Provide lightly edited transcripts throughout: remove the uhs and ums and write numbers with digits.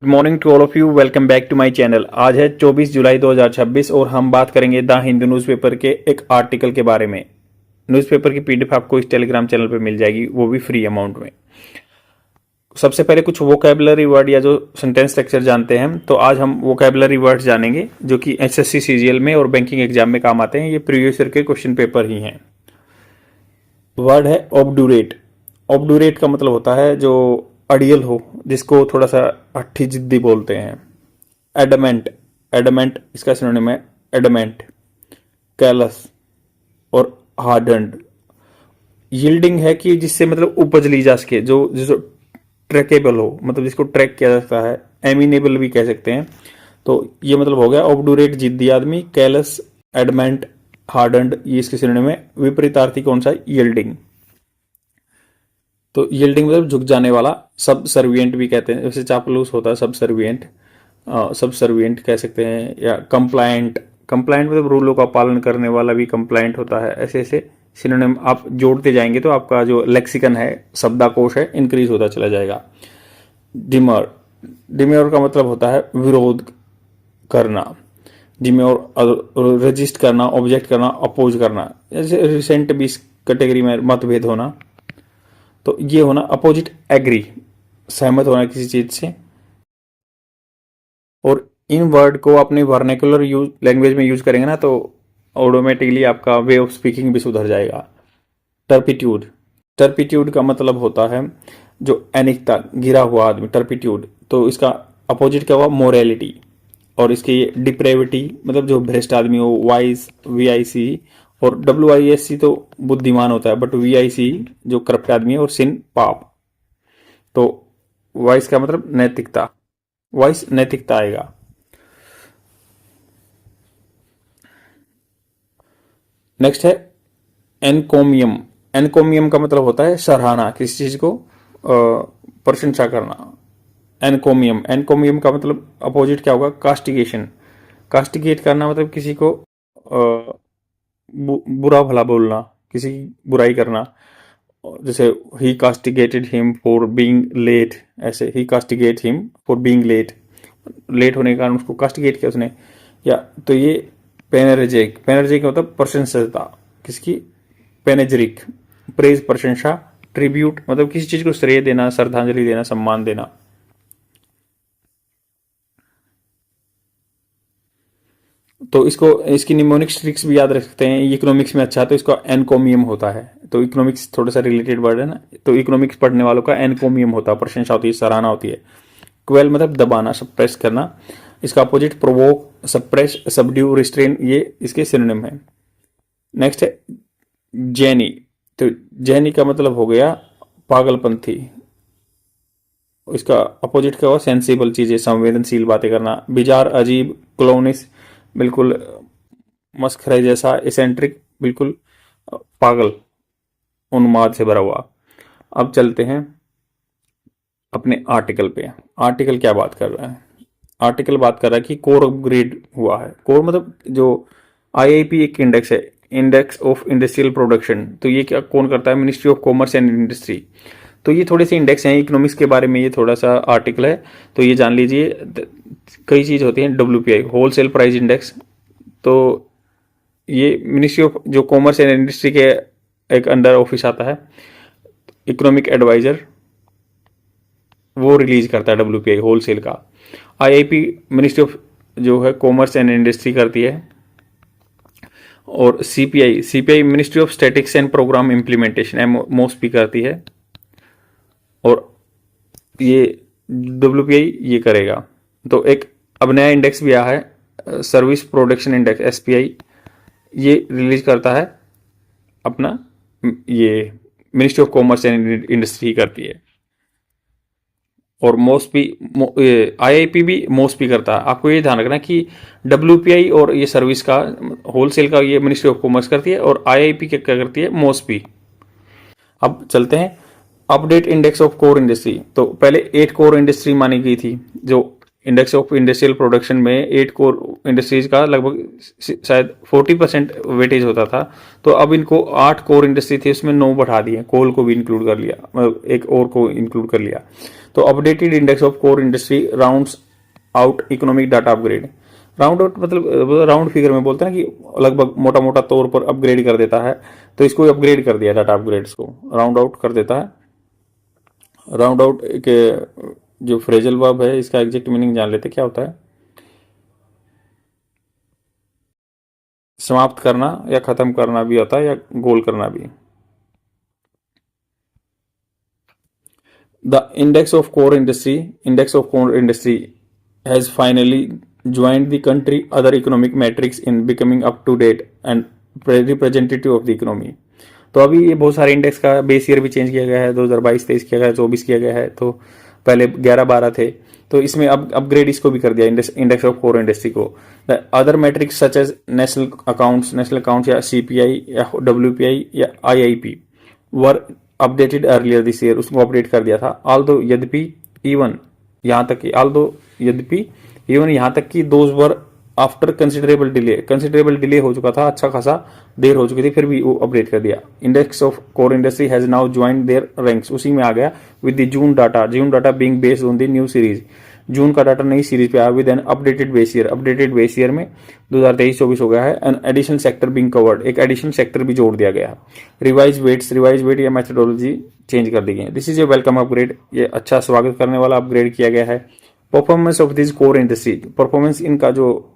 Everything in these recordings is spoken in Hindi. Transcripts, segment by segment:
Good morning to all of you. Welcome back to my channel. आज है 24 जुलाई 2026 और हम बात करेंगे द हिंदू न्यूज़पेपर के एक आर्टिकल के बारे में। न्यूज़पेपर की पीडीएफ आपको इस टेलीग्राम चैनल पे मिल जाएगी, वो भी फ्री अमाउंट में। सबसे पहले कुछ वोकैबुलरी वर्ड या जो सेंटेंस स्ट्रक्चर जानते हैं, तो आज हम वोकैबुलरी वर्ड्स जानेंगे जो कि एसएससी सीजीएल में और बैंकिंग एग्जाम में काम आते हैं। ये प्रीवियस ईयर के क्वेश्चन पेपर ही हैं। वर्ड है ऑब्डूरेट। ऑब्डूरेट का मतलब होता है जो अड़ियल हो, जिसको थोड़ा सा अट्ठी जिद्दी बोलते हैं। एडमेंट, एडमेंट इसका सिनोनिम है एडमेंट। कैलस और हार्डन्ड। यील्डिंग है कि जिससे मतलब उपज ली जा सके, जो जिसको ट्रैकेबल हो, मतलब जिसको ट्रैक किया जा सकता है। एमिनेबल भी कह सकते हैं। तो ये मतलब हो गया ऑब्डूरेट जिद्दी आदमी। कैलस, एडमेंट, हार्डन्ड ये इसके सिनोनिम है। विपरीतार्थी कौन सा? यील्डिंग। तो यील्डिंग मतलब झुक जाने वाला। सब सर्वियंट भी कहते हैं, वैसे चापलूस होता है सब सर्वियंट। सब सर्वियंट कह सकते हैं। या कंप्लायंट, कंप्लायंट मतलब रूलों का पालन करने वाला भी कंप्लायंट होता है। ऐसे ऐसे सिनोनिम आप जोड़ते जाएंगे तो आपका जो लेक्सिकन है, शब्दाकोश है, इंक्रीज होता चला जाएगा। डिमर, डिम्योर का मतलब होता है विरोध करना। डिम्योर रजिस्ट करना, ऑब्जेक्ट करना, अपोज करना। जैसे रिसेंट भी इस कैटेगरी में मतभेद होना। तो ये होना अपोजिट। एग्री, सहमत होना किसी चीज से। और इन वर्ड को अपनी वर्नेकुलर यूज लैंग्वेज में यूज करेंगे ना, तो ऑटोमेटिकली आपका वे ऑफ स्पीकिंग भी सुधर जाएगा। टर्पिट्यूड, टर्पिट्यूड का मतलब होता है जो अनिकता, गिरा हुआ आदमी, टर्पिट्यूड। तो इसका अपोजिट क्या हुआ? मोरालिटी। और इसके ये डिप्रेविटी मतलब जो भ्रष्ट आदमी हो, वाइस, वीआईसी। और WISC तो बुद्धिमान होता है, बट VIC जो करप्ट आदमी है, और सिन पाप। तो वाइस का मतलब नैतिकता, वाइस नैतिकता आएगा। नेक्स्ट है एनकोमियम। एनकोमियम का मतलब होता है सराहना, किसी चीज को प्रशंसा करना। एनकोमियम, एनकोमियम का मतलब अपोजिट क्या होगा? कास्टिगेशन। कास्टिगेट करना मतलब किसी को बुरा भला बोलना, किसी की बुराई करना। जैसे ही castigated him for being late, ऐसे ही castigate him for being late, late होने के कारण उसको कास्टिगेट किया उसने। या तो ये पेनर्जिक, पेनर्जिक मतलब प्रशंसता, किसकी? पेनेजरिक, प्रेज प्रशंसा। ट्रिब्यूट मतलब किसी चीज को श्रेय देना, श्रद्धांजलि देना, सम्मान देना। तो इसको, इसकी निमोनिक्स ट्रिक्स भी याद रख सकते हैं। इकोनॉमिक्स में अच्छा है तो इसका एनकोमियम होता है। तो इकोनॉमिक्स थोड़ा सा रिलेटेड वर्ड है ना, तो इकोनॉमिक्स पढ़ने वालों का एनकोमियम होता है, प्रशंसा होती है, सराहना होती है। क्वेल मतलब दबाना, सप्रेस करना। इसका opposite provoke, suppress, subdue, restrain, ये इसके सिनोनिम है। नेक्स्ट है जैनी। तो जैनी का मतलब हो गया पागलपंथी। इसका अपोजिट क्या हुआ? सेंसिबल चीजें, संवेदनशील बातें करना। बिजार, अजीब, क्लोनिस बिल्कुल मस्खरे जैसा। एसेंट्रिक बिल्कुल पागल, उन्माद से भरा हुआ। अब चलते हैं अपने आर्टिकल पे। आर्टिकल क्या बात कर रहा है? आर्टिकल बात कर रहा है कि कोर अपग्रेड हुआ है। कोर मतलब जो IIP एक इंडेक्स है, इंडेक्स ऑफ इंडस्ट्रियल प्रोडक्शन। तो ये क्या कौन करता है? Ministry of commerce and industry. तो ये थोड़े से इंडेक्स हैं इकोनॉमिक्स के बारे में, ये थोड़ा सा आर्टिकल है तो ये जान लीजिए। कई चीज होती हैं। WPI होलसेल प्राइस इंडेक्स, तो ये मिनिस्ट्री ऑफ जो कॉमर्स एंड इंडस्ट्री के एक अंडर ऑफिस आता है। इकोनॉमिक एडवाइजर वो रिलीज करता है WPI होलसेल का। IIP मिनिस्ट्री ऑफ जो है कॉमर्स एंड इंडस्ट्री करती है। और CPI ministry of statics and program implementation, MOSP करती है। और ये WPI ये करेगा। तो एक अब नया इंडेक्स भी आया है, सर्विस प्रोडक्शन इंडेक्स, SPI। ये रिलीज करता है अपना, ये ministry of commerce and industry करती है। और मोस्पी, IIP भी मोस्पी करता है। आपको ये ध्यान रखना कि WPI और ये सर्विस का, होलसेल का ये मिनिस्ट्री ऑफ कॉमर्स करती है, और IIP क्या करती है? मोस्पी। अब चलते हैं update index of core industry. तो पहले 8 कोर इंडस्ट्री मानी गई थी। जो इंडेक्स ऑफ इंडस्ट्रियल प्रोडक्शन में 8 कोर इंडस्ट्रीज का लगभग शायद 40% वेटेज होता था। तो अब इनको 8 कोर इंडस्ट्री थी, उसमें 9 बढ़ा दिए, कोल को भी इंक्लूड कर लिया, मतलब एक और को इंक्लूड कर लिया। तो updated index of core industry rounds out economic data upgrade. Round out मतलब राउंड फिगर में बोलते हैं ना कि लगभग मोटा मोटा तौर पर अपग्रेड कर देता है, तो इसको अपग्रेड कर दिया, डाटा अपग्रेड्स को राउंड आउट कर देता है। राउंड आउट के जो फ्रेजल वर्ब है इसका एग्जैक्ट मीनिंग जान लेते क्या होता है। समाप्त करना या खत्म करना भी होता है, या गोल करना भी। The index of core industry has finally joined the country other economic metrics in becoming up to date and representative of the economy। तो अभी ये बहुत सारे इंडेक्स का बेस ईयर भी चेंज किया गया है, 2022-23 किया गया है, 24 किया गया है, तो पहले 11-12 थे, तो इसमें अब अपग्रेड इसको भी कर दिया इंडेक्स ऑफ कोर इंडस्ट्री को। Other metrics such as national accounts या सीपीआई या डब्ल्यूपीआई या IIP were updated earlier this year, उसको अपडेट कर दिया था। ऑल्दो यद्यपि इवन यहाँ तक कि those were after considerable delay हो चुका था, अच्छा खासा देर हो चुकी थी, फिर भी वो अपडेट कर दिया। Index of core industry has now joined their ranks, उसी में आ गया with the June data being based on the new series. June का डाटा नई सीरीज पे आया with an updated base year में 2023-24 हो गया है। An additional sector being covered, एक एडिशनल सेक्टर भी जोड़ दिया गया है। रिवाइज वेट या मेथोडोलॉजी चेंज कर दी गई है। This is a welcome upgrade, ये अच्छा स्वागत करने वाला अपग्रेड किया गया है। Performance of this core industry, performance इनका जो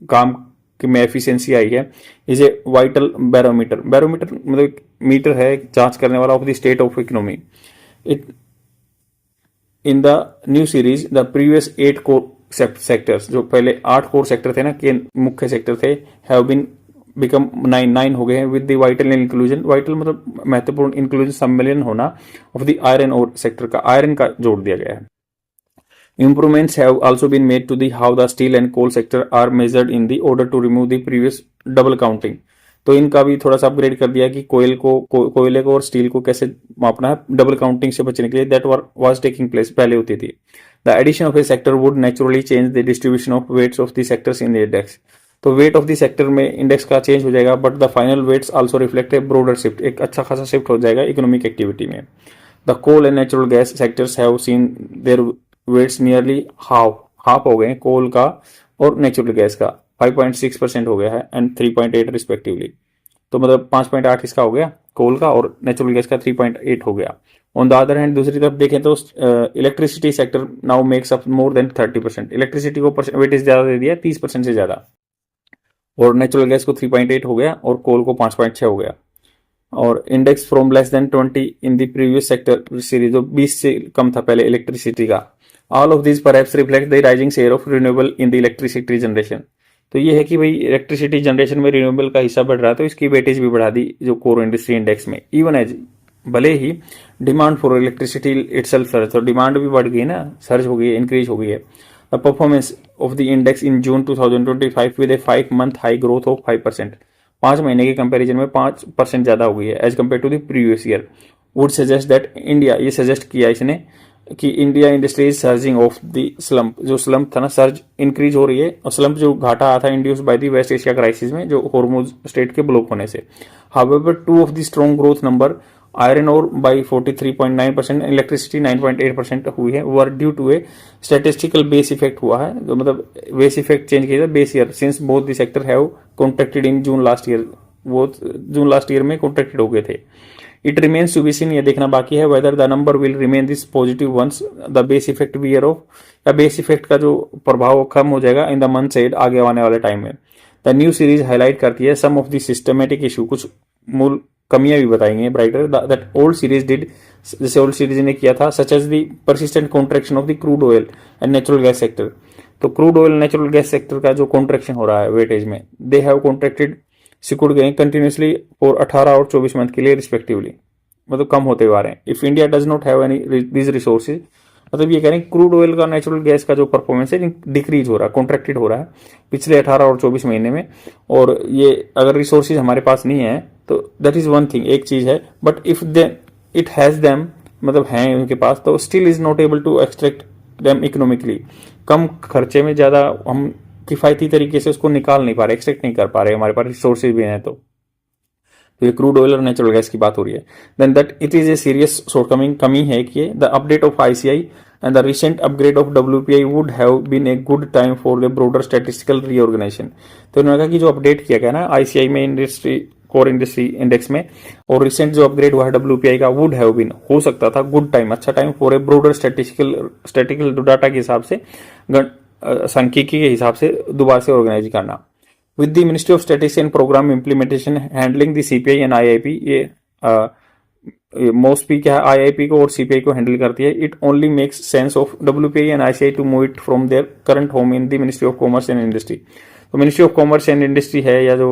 काम में एफिशिएंसी आई है, इज ए वाइटल बैरोमीटर मतलब मीटर है जांच करने वाला of the state of economy. It in the new series the previous 8 core sectors, जो पहले 8 कोर सेक्टर थे ना, के मुख्य सेक्टर थे, हैव बीन बिकम 9 हो गए हैं with the vital inclusion. Vital मतलब महत्वपूर्ण इंक्लूजन, सम्मिलन होना ऑफ द आयरन और सेक्टर का, आयरन का जोड़ दिया गया है। Improvements have also been made to the how the steel and coal sector are measured in the order to remove the previous double counting। तो इनका भी थोड़ा सा अपग्रेड कर दिया कि कोयले को और स्टील को कैसे मापना है डबल काउंटिंग से बचने के लिए, दैट वाज टेकिंग प्लेस, पहले होती थी। The addition of a sector would naturally change the distribution of weights of the sectors in the index. तो वेट ऑफ द सेक्टर में इंडेक्स का चेंज हो जाएगा, but the final weights also reflect a broader shift, एक अच्छा खासा शिफ्ट हो जाएगा इकोनॉमिक एक्टिविटी में। The coal and natural gas sectors have seen their weights nearly half हो गए, कोल का और नेचुरल गैस का 5.6% हो गया है एंड 3.8 रिस्पेक्टिवली। तो मतलब 5.8 इसका हो गया कोल का, और नेचुरल गैस का 3.8 हो गया। ऑन द अदर हैंड दूसरी तरफ देखें तो electricity sector now makes up more than 30%, electricity को वेटेज ज्यादा दे दिया, 30% से ज्यादा, और नेचुरल गैस को 3.8 हो गया और कोल को 5.6 हो गया। और index from less than 20 in the previous sector series, जो 20 से कम था पहले इलेक्ट्रिसिटी का। All of this perhaps reflect the rising share of renewable in the electricity generation. तो ये है कि भाई इलेक्ट्रिसिटी जनरेशन में रिन्यूएबल का हिस्सा बढ़ रहा है, तो इसकी वेटेज भी बढ़ा दी जो कोर इंडस्ट्री इंडेक्स में। इवन एज भले ही demand for electricity itself surge, तो डिमांड भी बढ़ गई ना, सर्ज हो गई है, इंक्रीज हो गई है। The performance of the index in June 2025 with A 5 month high growth of 5%, 5 महीने के कंपैरिजन में 5% ज्यादा हो गई है as compared to the previous year. Would suggest that India, ये सजेस्ट किया इसने कि India industry is surging of the slump, जो स्लम्प था ना, सर्ज इंक्रीज हो रही है, और स्लम्प जो घाटा आया था induced by the West Asia crisis में, जो हॉर्मुज स्ट्रेट के ब्लॉक होने से। However 2 of the strong growth number, iron और बाई 43.9%, इलेक्ट्रिसिटी 9.8% हुई है, were due to a statistical base effect हुआ है, जो मतलब बेस इफेक्ट चेंज किया था base year, since both the sector have contracted in June last year, वो जून लास्ट ईयर में कॉन्ट्रैक्टेड हो गए थे। It remains to be seen, ये देखना बाकी है whether the number will remain this positive once the base effect wear off, या बेस इफेक्ट का जो प्रभाव कम हो जाएगा इन द मंथ एड, आगे आने वाले टाइम में। द न्यू सीरीज हाईलाइट करती है some of the systematic issue, कुछ मूल कमियां भी बताएंगे brighter that old series did, जैसे ओल्ड सीरीज ने किया था, such as the persistent contraction of the crude oil and natural gas sector. तो crude oil natural gas sector का जो कॉन्ट्रैक्शन हो रहा है वेटेज में, दे हैव कॉन्ट्रैक्टेड, सिकुड़ गए कंटिन्यूसली फॉर 18 और 24 मंथ के लिए रिस्पेक्टिवली, मतलब कम होते हुए आ रहे हैं। If India does not have any these resources, मतलब ये कह रहे हैं क्रूड ऑयल का नेचुरल गैस का जो परफॉर्मेंस है डिक्रीज हो रहा है, कॉन्ट्रैक्टेड हो रहा है पिछले 18 और 24 महीने में, और ये अगर रिसोर्सेज हमारे पास नहीं है तो दैट इज वन थिंग, एक चीज है, but if it has them, मतलब हैं उनके पास, तो still is not able to extract them economically, कम खर्चे में ज्यादा हम किफायती तरीके से उसको निकाल नहीं पा रहे, एक्सट्रैक्ट नहीं कर पा रहे, हमारे पास रिसोर्सेज भी हैं तो। तो ये क्रूड ऑयल और नेचुरल गैस की बात हो रही है। Then that it is a serious shortcoming, कमी है कि the update of ICI and the recent upgrade of WPI would have been a good time for the broader statistical reorganization. तो उन्होंने कहा कि जो अपडेट किया गया ना आईसीआई में इंडस्ट्री कोर इंडस्ट्री इंडेक्स में, और रिसेंट जो अपग्रेड हुआ है डब्ल्यूपीआई का, वुड हैव बीन, हो सकता था, गुड टाइम, अच्छा time for a broader statistical data के हिसाब से, सांख्यिकी के हिसाब से दोबारा से ऑर्गेनाइज करना। With the ministry of statistics and program implementation handling the CPI and IIP, ये मोस्टपी क्या है, आईआईपी को और सीपीआई को हैंडल करती है। It only makes sense of WPI and ICI to move it from their current home in the ministry of commerce and industry. तो ministry of commerce and industry है, या जो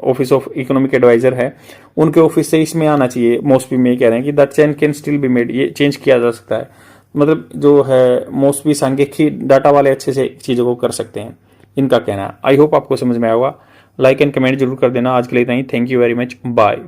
ऑफिस ऑफ इकोनॉमिक एडवाइजर है, उनके ऑफिस से इसमें आना चाहिए। मोस्टली में कह रहे हैं कि that change can still be made, ये चेंज किया जा सकता है। मतलब जो है मोस्टली सांख्यिकी डाटा वाले अच्छे से चीज़ों को कर सकते हैं, इनका कहना है। आई होप आपको समझ में आएगा। लाइक एंड कमेंट जरूर कर देना। आज के लिए इतना ही। Thank you very much, bye.